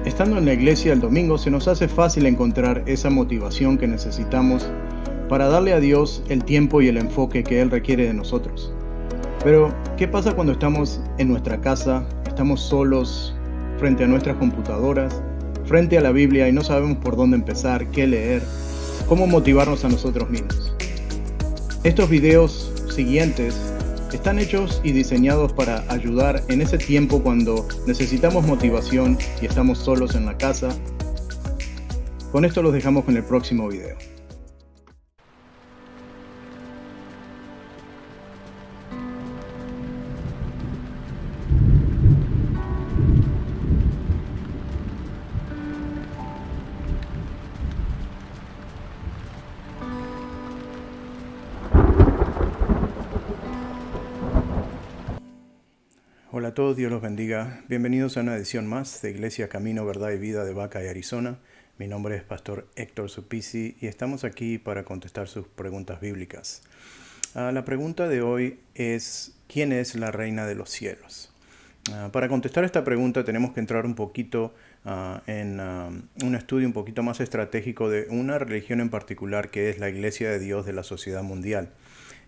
Estando en la iglesia el domingo se nos hace fácil encontrar esa motivación que necesitamos para darle a Dios el tiempo y el enfoque que Él requiere de nosotros. Pero, ¿qué pasa cuando estamos en nuestra casa, estamos solos frente a nuestras computadoras, frente a la Biblia y no sabemos por dónde empezar, qué leer, cómo motivarnos a nosotros mismos? Estos videos siguientes están hechos y diseñados para ayudar en ese tiempo cuando necesitamos motivación y estamos solos en la casa. Con esto los dejamos con el próximo video. Hola a todos, Dios los bendiga. Bienvenidos a una edición más de Iglesia Camino, Verdad y Vida de Buckeye, Arizona. Mi nombre es Pastor Héctor Supisi y estamos aquí para contestar sus preguntas bíblicas. La pregunta de hoy es: ¿quién es la Reina de los Cielos? Para contestar esta pregunta tenemos que entrar un poquito en un estudio un poquito más estratégico de una religión en particular, que es la Iglesia de Dios de la Sociedad Mundial.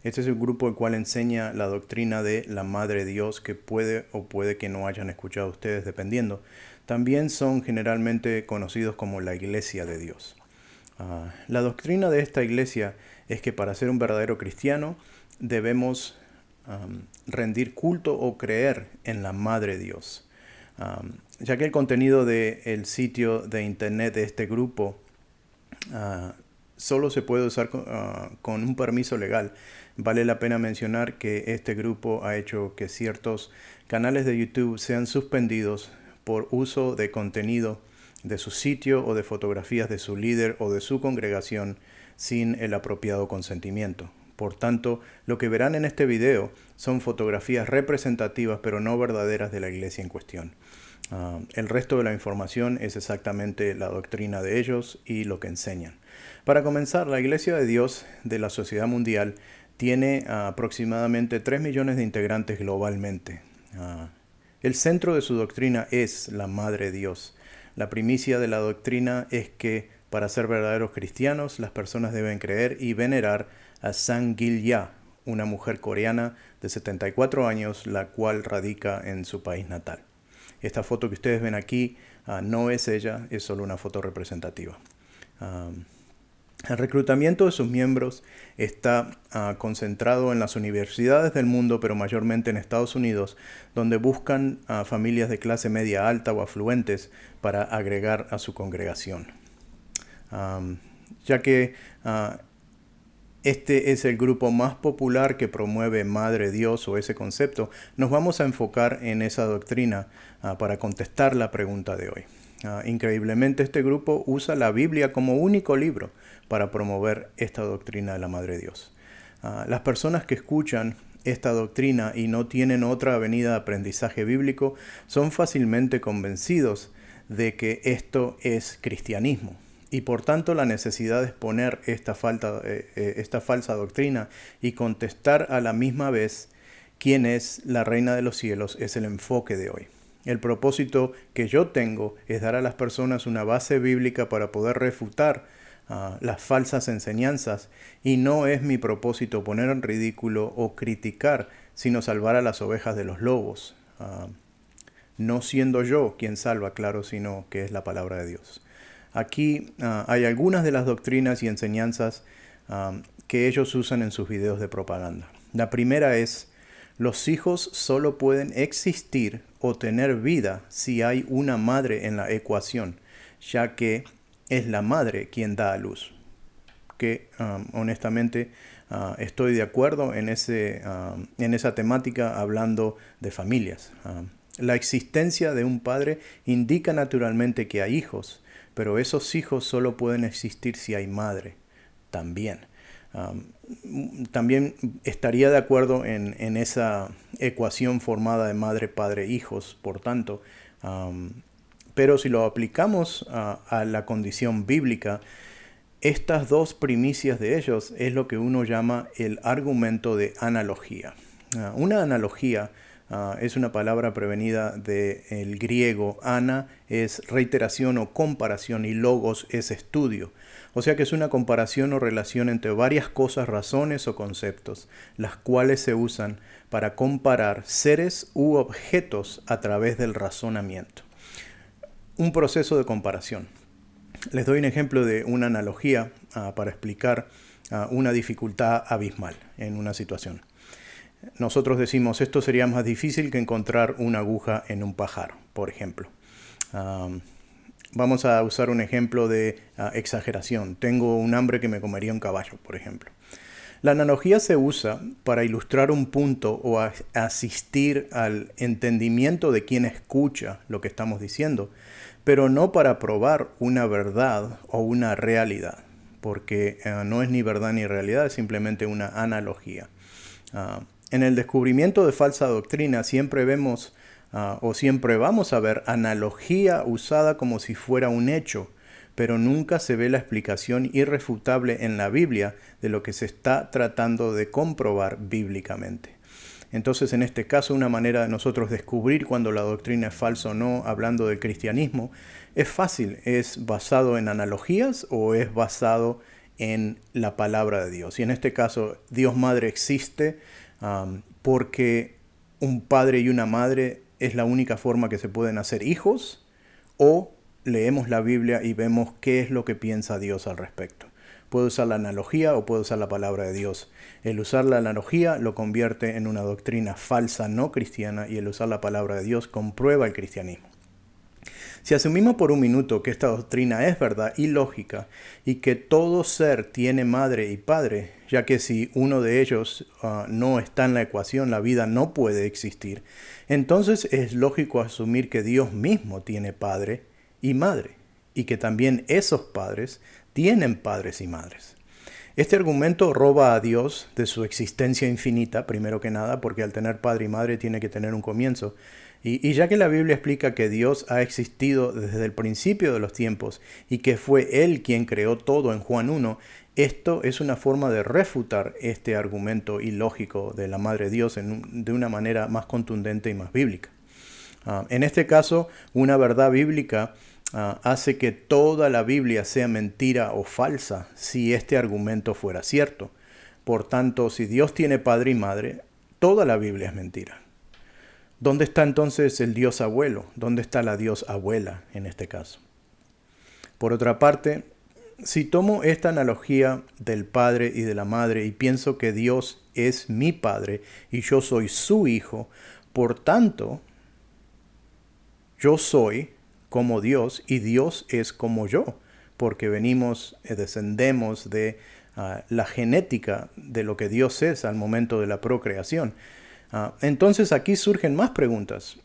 Este es el grupo el cual enseña la doctrina de la Madre Dios, que puede o puede que no hayan escuchado ustedes, dependiendo. También son generalmente conocidos como la Iglesia de Dios. La doctrina de esta iglesia es que para ser un verdadero cristiano debemos rendir culto o creer en la Madre Dios. Ya que el contenido del sitio de internet de este grupo solo se puede usar con un permiso legal, vale la pena mencionar que este grupo ha hecho que ciertos canales de YouTube sean suspendidos por uso de contenido de su sitio o de fotografías de su líder o de su congregación sin el apropiado consentimiento. Por tanto, lo que verán en este video son fotografías representativas pero no verdaderas de la iglesia en cuestión. El resto de la información es exactamente la doctrina de ellos y lo que enseñan. Para comenzar, la Iglesia de Dios de la Sociedad Mundial tiene aproximadamente 3 millones de integrantes globalmente. El centro de su doctrina es la Madre Dios. La primicia de la doctrina es que para ser verdaderos cristianos, las personas deben creer y venerar a Sang Gil-ya, una mujer coreana de 74 años, la cual radica en su país natal. Esta foto que ustedes ven aquí no es ella, es solo una foto representativa. El reclutamiento de sus miembros está concentrado en las universidades del mundo, pero mayormente en Estados Unidos, donde buscan familias de clase media alta o afluentes para agregar a su congregación. Ya que este es el grupo más popular que promueve Madre Dios o ese concepto, nos vamos a enfocar en esa doctrina para contestar la pregunta de hoy. Increíblemente, este grupo usa la Biblia como único libro para promover esta doctrina de la Madre Dios. Las personas que escuchan esta doctrina y no tienen otra avenida de aprendizaje bíblico son fácilmente convencidos de que esto es cristianismo. Y por tanto la necesidad de exponer esta falsa doctrina y contestar a la misma vez quién es la Reina de los Cielos es el enfoque de hoy. El propósito que yo tengo es dar a las personas una base bíblica para poder refutar las falsas enseñanzas, y no es mi propósito poner en ridículo o criticar, sino salvar a las ovejas de los lobos. No siendo yo quien salva, claro, sino que es la palabra de Dios. Aquí hay algunas de las doctrinas y enseñanzas que ellos usan en sus videos de propaganda. La primera es: los hijos solo pueden existir o tener vida si hay una madre en la ecuación, ya que es la madre quien da a luz. Que honestamente estoy de acuerdo en esa temática hablando de familias. La existencia de un padre indica naturalmente que hay hijos, pero esos hijos solo pueden existir si hay madre también. También estaría de acuerdo en esa ecuación formada de madre, padre, hijos, por tanto. Pero si lo aplicamos a la condición bíblica, estas dos primicias de ellos es lo que uno llama el argumento de analogía. Una analogía es una palabra prevenida del griego. Ana es reiteración o comparación y logos es estudio. O sea que es una comparación o relación entre varias cosas, razones o conceptos, las cuales se usan para comparar seres u objetos a través del razonamiento. Un proceso de comparación. Les doy un ejemplo de una analogía para explicar una dificultad abismal en una situación. Nosotros decimos, esto sería más difícil que encontrar una aguja en un pajar, por ejemplo. Vamos a usar un ejemplo de exageración. Tengo un hambre que me comería un caballo, por ejemplo. La analogía se usa para ilustrar un punto o asistir al entendimiento de quien escucha lo que estamos diciendo, pero no para probar una verdad o una realidad, porque no es ni verdad ni realidad, es simplemente una analogía. En el descubrimiento de falsa doctrina siempre vemos o siempre vamos a ver analogía usada como si fuera un hecho, pero nunca se ve la explicación irrefutable en la Biblia de lo que se está tratando de comprobar bíblicamente. Entonces, en este caso, una manera de nosotros descubrir cuando la doctrina es falsa o no, hablando del cristianismo, es fácil. ¿Es basado en analogías o es basado en la palabra de Dios? Y en este caso, Dios Madre existe porque un padre y una madre es la única forma que se pueden hacer hijos, o leemos la Biblia y vemos qué es lo que piensa Dios al respecto. Puedo usar la analogía o puedo usar la palabra de Dios. El usar la analogía lo convierte en una doctrina falsa no cristiana y el usar la palabra de Dios comprueba el cristianismo. Si asumimos por un minuto que esta doctrina es verdad y lógica y que todo ser tiene madre y padre, ya que si uno de ellos no está en la ecuación, la vida no puede existir, entonces es lógico asumir que Dios mismo tiene padre y madre y que también esos padres tienen padres y madres. Este argumento roba a Dios de su existencia infinita, primero que nada, porque al tener padre y madre tiene que tener un comienzo. Y ya que la Biblia explica que Dios ha existido desde el principio de los tiempos y que fue Él quien creó todo en Juan 1, esto es una forma de refutar este argumento ilógico de la Madre de Dios de una manera más contundente y más bíblica. En este caso, una verdad bíblica hace que toda la Biblia sea mentira o falsa si este argumento fuera cierto. Por tanto, si Dios tiene padre y madre, toda la Biblia es mentira. ¿Dónde está entonces el Dios abuelo? ¿Dónde está la Dios abuela en este caso? Por otra parte, si tomo esta analogía del padre y de la madre y pienso que Dios es mi padre y yo soy su hijo, por tanto, yo soy como Dios y Dios es como yo, porque descendemos de la genética de lo que Dios es al momento de la procreación. Entonces aquí surgen más preguntas.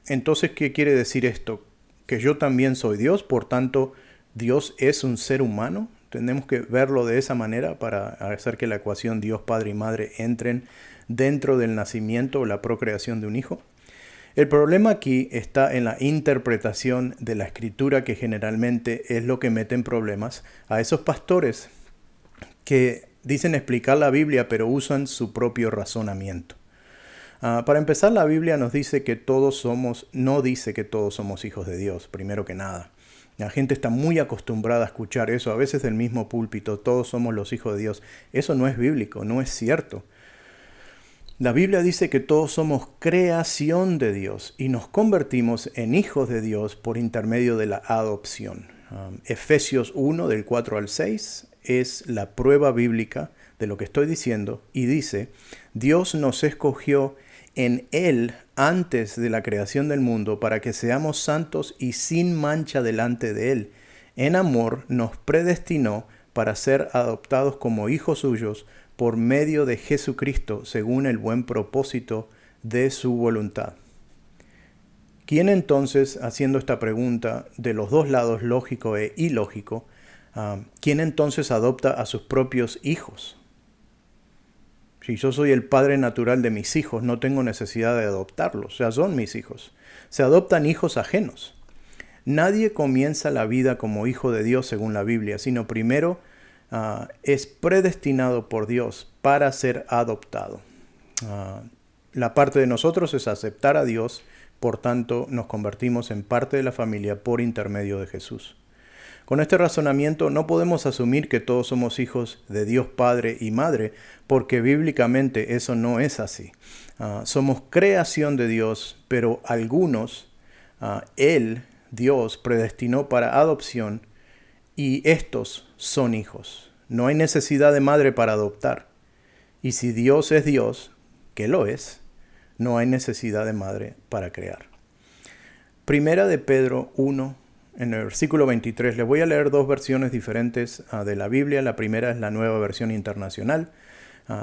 Entonces, ¿qué quiere decir esto? ¿Que yo también soy Dios? Por tanto, ¿Dios es un ser humano? Tenemos que verlo de esa manera para hacer que la ecuación Dios, Padre y Madre entren dentro del nacimiento o la procreación de un hijo. El problema aquí está en la interpretación de la escritura, que generalmente es lo que mete en problemas a esos pastores que dicen explicar la Biblia pero usan su propio razonamiento. Para empezar, la Biblia nos dice que no dice que todos somos hijos de Dios, primero que nada. La gente está muy acostumbrada a escuchar eso, a veces del mismo púlpito, todos somos los hijos de Dios. Eso no es bíblico, no es cierto. La Biblia dice que todos somos creación de Dios y nos convertimos en hijos de Dios por intermedio de la adopción. Efesios 1, del 4 al 6, es la prueba bíblica de lo que estoy diciendo y dice, Dios nos escogió en Él antes de la creación del mundo para que seamos santos y sin mancha delante de Él. En amor nos predestinó para ser adoptados como hijos suyos por medio de Jesucristo, según el buen propósito de su voluntad. ¿Quién entonces, haciendo esta pregunta de los dos lados, lógico e ilógico, quién entonces adopta a sus propios hijos? Si yo soy el padre natural de mis hijos, no tengo necesidad de adoptarlos, o sea, son mis hijos. Se adoptan hijos ajenos. Nadie comienza la vida como hijo de Dios según la Biblia, sino primero es predestinado por Dios para ser adoptado. La parte de nosotros es aceptar a Dios, por tanto nos convertimos en parte de la familia por intermedio de Jesús. Con este razonamiento no podemos asumir que todos somos hijos de Dios Padre y Madre, porque bíblicamente eso no es así. Somos creación de Dios, pero algunos, Él, Dios, predestinó para adopción y estos son hijos. No hay necesidad de madre para adoptar. Y si Dios es Dios, que lo es, no hay necesidad de madre para crear. Primera de Pedro 1, en el versículo 23, les voy a leer dos versiones diferentes de la Biblia. La primera es la Nueva Versión Internacional.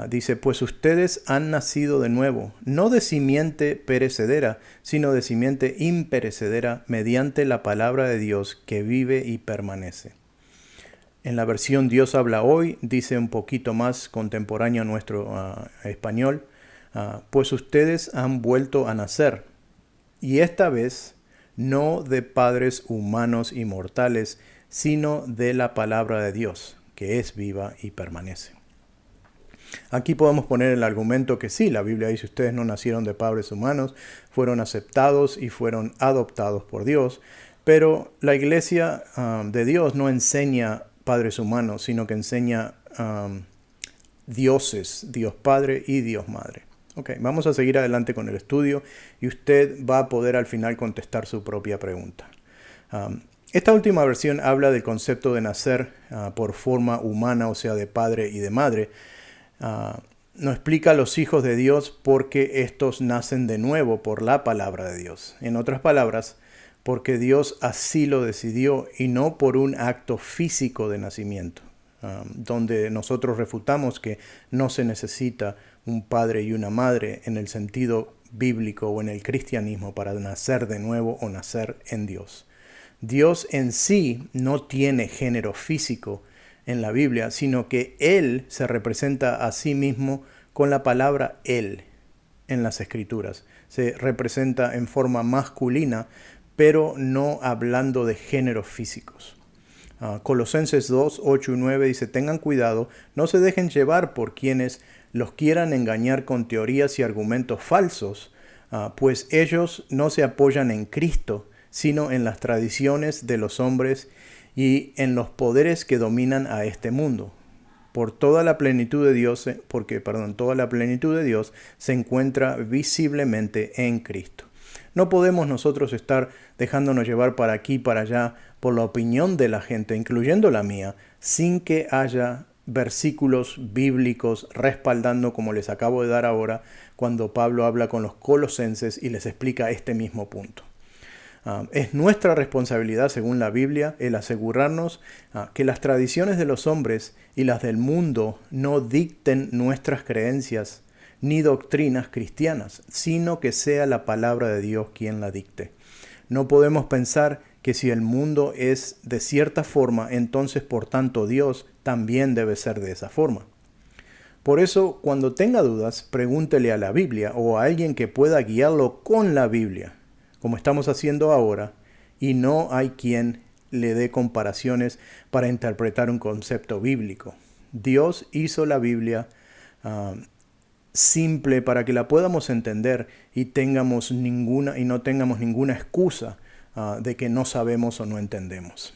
Dice, pues ustedes han nacido de nuevo, no de simiente perecedera, sino de simiente imperecedera, mediante la palabra de Dios que vive y permanece. En la versión Dios habla hoy, dice un poquito más contemporáneo a nuestro español, pues ustedes han vuelto a nacer, y esta vez no de padres humanos y mortales, sino de la palabra de Dios, que es viva y permanece. Aquí podemos poner el argumento que sí, la Biblia dice ustedes no nacieron de padres humanos, fueron aceptados y fueron adoptados por Dios, pero la iglesia de Dios no enseña padres humanos, sino que enseña dioses, Dios Padre y Dios Madre. Ok, vamos a seguir adelante con el estudio y usted va a poder al final contestar su propia pregunta. Esta última versión habla del concepto de nacer por forma humana, o sea, de padre y de madre. No explica a los hijos de Dios porque estos nacen de nuevo por la palabra de Dios. En otras palabras, porque Dios así lo decidió y no por un acto físico de nacimiento, donde nosotros refutamos que no se necesita un padre y una madre en el sentido bíblico o en el cristianismo para nacer de nuevo o nacer en Dios. Dios en sí no tiene género físico en la Biblia, sino que Él se representa a sí mismo con la palabra Él en las Escrituras. Se representa en forma masculina, pero no hablando de géneros físicos. Colosenses 2, 8 y 9 dice, tengan cuidado, no se dejen llevar por quienes los quieran engañar con teorías y argumentos falsos, pues ellos no se apoyan en Cristo, sino en las tradiciones de los hombres y en los poderes que dominan a este mundo. Porque toda la plenitud de Dios se encuentra visiblemente en Cristo. No podemos nosotros estar dejándonos llevar para aquí y para allá por la opinión de la gente, incluyendo la mía, sin que haya versículos bíblicos respaldando, como les acabo de dar ahora, cuando Pablo habla con los colosenses y les explica este mismo punto. Es nuestra responsabilidad, según la Biblia, el asegurarnos que las tradiciones de los hombres y las del mundo no dicten nuestras creencias ni doctrinas cristianas, sino que sea la palabra de Dios quien la dicte. No podemos pensar que si el mundo es de cierta forma, entonces por tanto Dios también debe ser de esa forma. Por eso, cuando tenga dudas, pregúntele a la Biblia o a alguien que pueda guiarlo con la Biblia, como estamos haciendo ahora, y no hay quien le dé comparaciones para interpretar un concepto bíblico. Dios hizo la Biblia simple para que la podamos entender y no tengamos ninguna excusa de que no sabemos o no entendemos.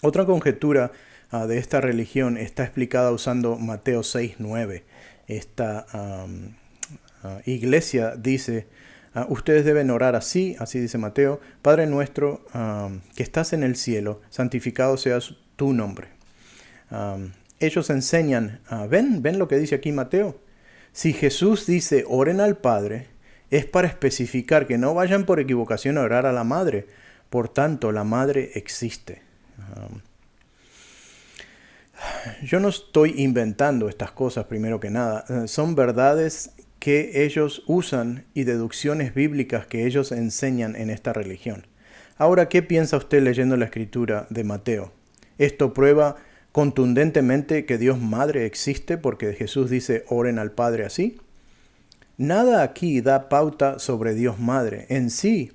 Otra conjetura de esta religión está explicada usando Mateo 6:9. Esta iglesia dice, ustedes deben orar así dice Mateo, Padre nuestro que estás en el cielo, santificado sea tu nombre. Ellos enseñan, ¿ven lo que dice aquí Mateo? Si Jesús dice oren al Padre, es para especificar que no vayan por equivocación a orar a la Madre. Por tanto, la Madre existe. Yo no estoy inventando estas cosas, primero que nada. Son verdades que ellos usan y deducciones bíblicas que ellos enseñan en esta religión. Ahora, ¿qué piensa usted leyendo la escritura de Mateo? ¿Esto prueba contundentemente que Dios Madre existe porque Jesús dice oren al Padre así? Nada aquí da pauta sobre Dios Madre. En sí,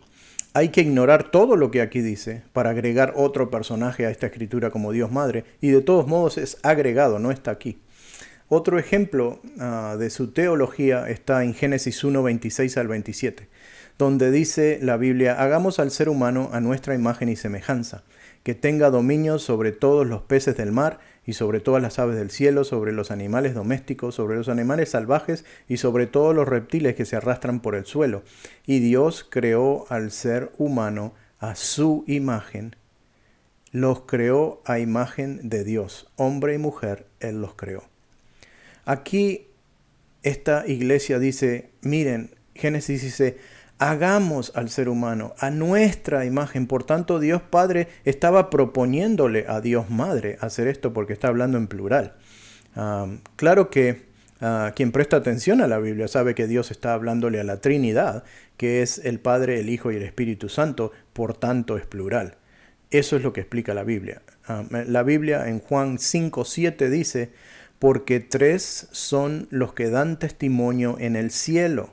hay que ignorar todo lo que aquí dice para agregar otro personaje a esta escritura como Dios Madre, y de todos modos es agregado, no está aquí. Otro ejemplo de su teología está en Génesis 1, 26 al 27, donde dice la Biblia: hagamos al ser humano a nuestra imagen y semejanza, que tenga dominio sobre todos los peces del mar y sobre todas las aves del cielo, sobre los animales domésticos, sobre los animales salvajes y sobre todos los reptiles que se arrastran por el suelo. Y Dios creó al ser humano a su imagen. Los creó a imagen de Dios. Hombre y mujer, Él los creó. Aquí esta iglesia dice, miren, Génesis dice, hagamos al ser humano a nuestra imagen. Por tanto, Dios Padre estaba proponiéndole a Dios Madre hacer esto porque está hablando en plural. Claro que quien presta atención a la Biblia sabe que Dios está hablándole a la Trinidad, que es el Padre, el Hijo y el Espíritu Santo, por tanto es plural. Eso es lo que explica la Biblia. La Biblia en Juan 5:7 dice, porque 3 son los que dan testimonio en el cielo.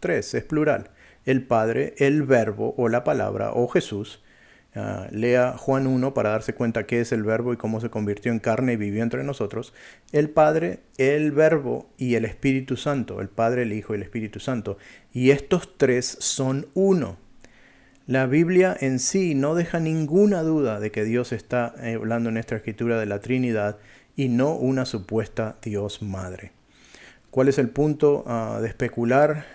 3 es plural. El Padre, el Verbo o la palabra o Jesús. Lea Juan 1 para darse cuenta qué es el Verbo y cómo se convirtió en carne y vivió entre nosotros. El Padre, el Verbo y el Espíritu Santo. El Padre, el Hijo y el Espíritu Santo. Y estos 3 son uno. La Biblia en sí no deja ninguna duda de que Dios está hablando en esta escritura de la Trinidad y no una supuesta Dios Madre. ¿Cuál es el punto de especular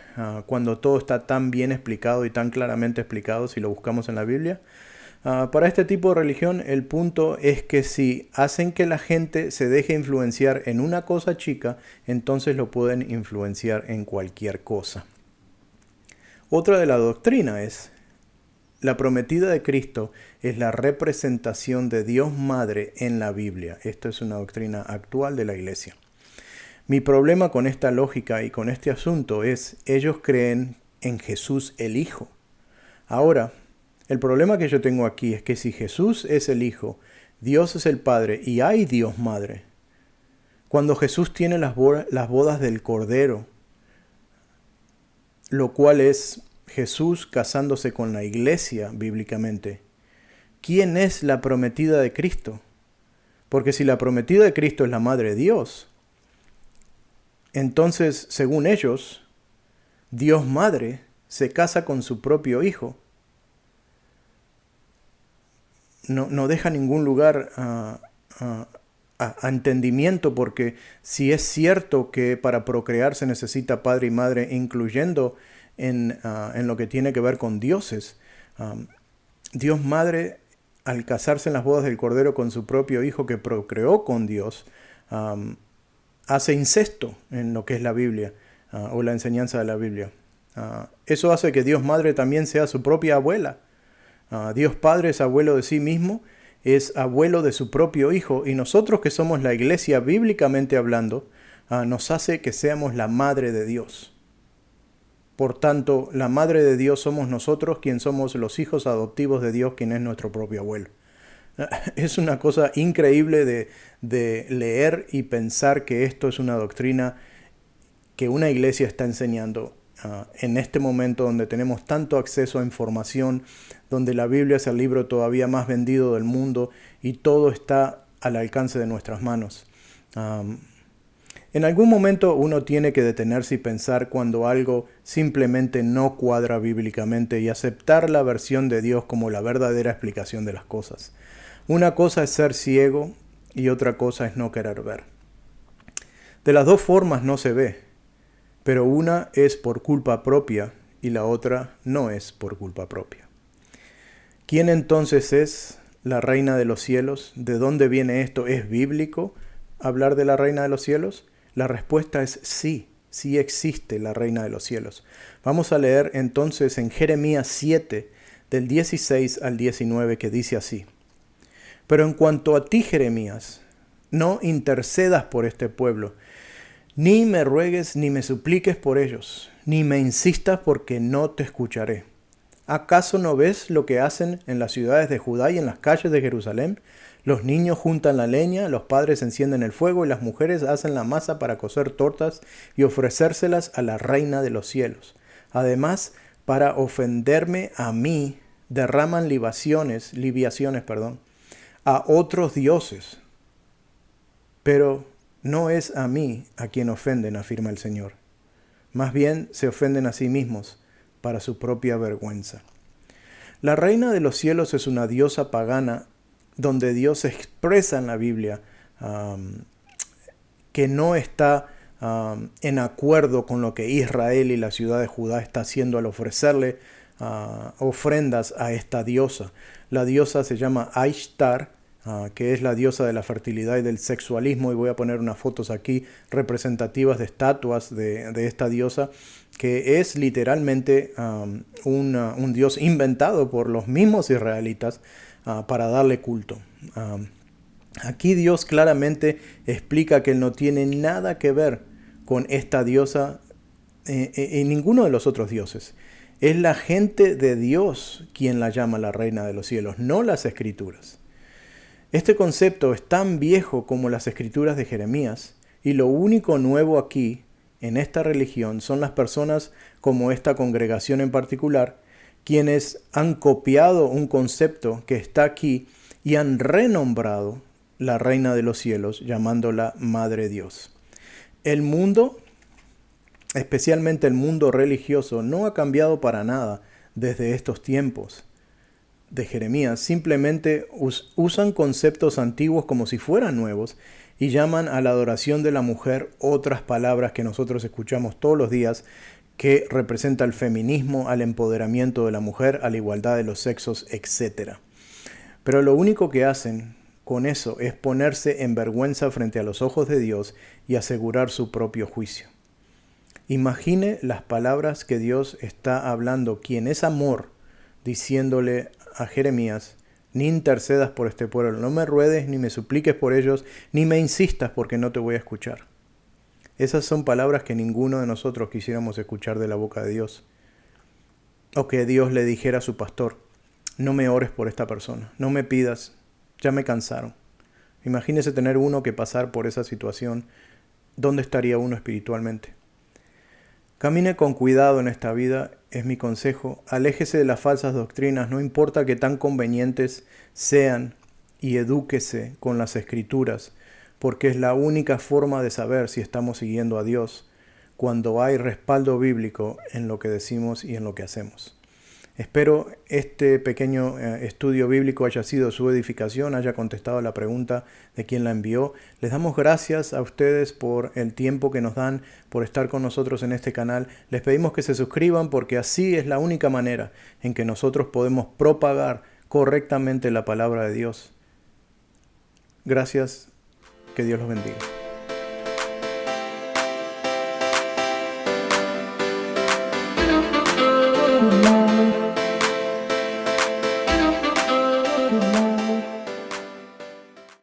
cuando todo está tan bien explicado y tan claramente explicado si lo buscamos en la Biblia? Para este tipo de religión el punto es que si hacen que la gente se deje influenciar en una cosa chica, entonces lo pueden influenciar en cualquier cosa. Otra de la doctrina es: la prometida de Cristo es la representación de Dios Madre en la Biblia. Esta es una doctrina actual de la Iglesia. Mi problema con esta lógica y con este asunto es, ellos creen en Jesús el Hijo. Ahora, el problema que yo tengo aquí es que si Jesús es el Hijo, Dios es el Padre y hay Dios Madre, cuando Jesús tiene las bodas del Cordero, lo cual es Jesús casándose con la iglesia bíblicamente, ¿quién es la prometida de Cristo? Porque si la prometida de Cristo es la Madre de Dios, entonces, según ellos, Dios Madre se casa con su propio Hijo. No deja ningún lugar a entendimiento, porque si es cierto que para procrear se necesita padre y madre, incluyendo en lo que tiene que ver con dioses, Dios Madre, al casarse en las bodas del Cordero con su propio Hijo que procreó con Dios, hace incesto en lo que es la Biblia o la enseñanza de la Biblia. Eso hace que Dios Madre también sea su propia abuela. Dios Padre es abuelo de sí mismo, es abuelo de su propio Hijo, y nosotros que somos la iglesia bíblicamente hablando, nos hace que seamos la madre de Dios. Por tanto, la madre de Dios somos nosotros, quien somos los hijos adoptivos de Dios, quien es nuestro propio abuelo. Es una cosa increíble de leer y pensar que esto es una doctrina que una iglesia está enseñando en este momento donde tenemos tanto acceso a información, donde la Biblia es el libro todavía más vendido del mundo y todo está al alcance de nuestras manos. En algún momento uno tiene que detenerse y pensar cuando algo simplemente no cuadra bíblicamente y aceptar la versión de Dios como la verdadera explicación de las cosas. Una cosa es ser ciego y otra cosa es no querer ver. De las dos formas no se ve, pero una es por culpa propia y la otra no es por culpa propia. ¿Quién entonces es la reina de los cielos? ¿De dónde viene esto? ¿Es bíblico hablar de la reina de los cielos? La respuesta es sí, sí existe la reina de los cielos. Vamos a leer entonces en Jeremías 7, del 16 al 19, que dice así: pero en cuanto a ti, Jeremías, no intercedas por este pueblo, ni me ruegues ni me supliques por ellos, ni me insistas porque no te escucharé. ¿Acaso no ves lo que hacen en las ciudades de Judá y en las calles de Jerusalén? Los niños juntan la leña, los padres encienden el fuego y las mujeres hacen la masa para cocer tortas y ofrecérselas a la reina de los cielos. Además, para ofenderme a mí, derraman libaciones, a otros dioses. Pero No es a mí a quien ofenden, afirma el Señor. Más bien se ofenden a sí mismos para su propia vergüenza. La reina de los cielos es una diosa pagana donde Dios se expresa en la Biblia que no está en acuerdo con lo que Israel y la ciudad de Judá está haciendo al ofrecerle ofrendas a esta diosa. La diosa se llama Ishtar, que es la diosa de la fertilidad y del sexualismo, y voy a poner unas fotos aquí representativas de estatuas de esta diosa, que es literalmente un dios inventado por los mismos israelitas para darle culto. Aquí Dios claramente explica que Él no tiene nada que ver con esta diosa y ninguno de los otros dioses. Es la gente de Dios quien la llama la reina de los cielos, no las escrituras. Este concepto es tan viejo como las escrituras de Jeremías, y lo único nuevo aquí, en esta religión, son las personas como esta congregación en particular, quienes han copiado un concepto que está aquí y han renombrado la reina de los cielos, llamándola Madre Dios. El mundo, especialmente el mundo religioso, no ha cambiado para nada desde estos tiempos de Jeremías. Simplemente usan conceptos antiguos como si fueran nuevos y llaman a la adoración de la mujer otras palabras que nosotros escuchamos todos los días, que representa el feminismo, al empoderamiento de la mujer, a la igualdad de los sexos, etc. Pero lo único que hacen con eso es ponerse en vergüenza frente a los ojos de Dios y asegurar su propio juicio. Imagine las palabras que Dios está hablando, quien es amor, diciéndole a Jeremías: ni intercedas por este pueblo, no me ruedes, ni me supliques por ellos, ni me insistas porque no te voy a escuchar. Esas son palabras que ninguno de nosotros quisiéramos escuchar de la boca de Dios. O que Dios le dijera a su pastor: no me ores por esta persona, no me pidas, ya me cansaron. Imagínese tener uno que pasar por esa situación. ¿Dónde estaría uno espiritualmente? Camine con cuidado en esta vida, es mi consejo. Aléjese de las falsas doctrinas, no importa que tan convenientes sean, y edúquese con las escrituras, porque es la única forma de saber si estamos siguiendo a Dios, cuando hay respaldo bíblico en lo que decimos y en lo que hacemos. Espero este pequeño estudio bíblico haya sido su edificación, haya contestado la pregunta de quien la envió. Les damos gracias a ustedes por el tiempo que nos dan, por estar con nosotros en este canal. Les pedimos que se suscriban porque así es la única manera en que nosotros podemos propagar correctamente la palabra de Dios. Gracias, que Dios los bendiga.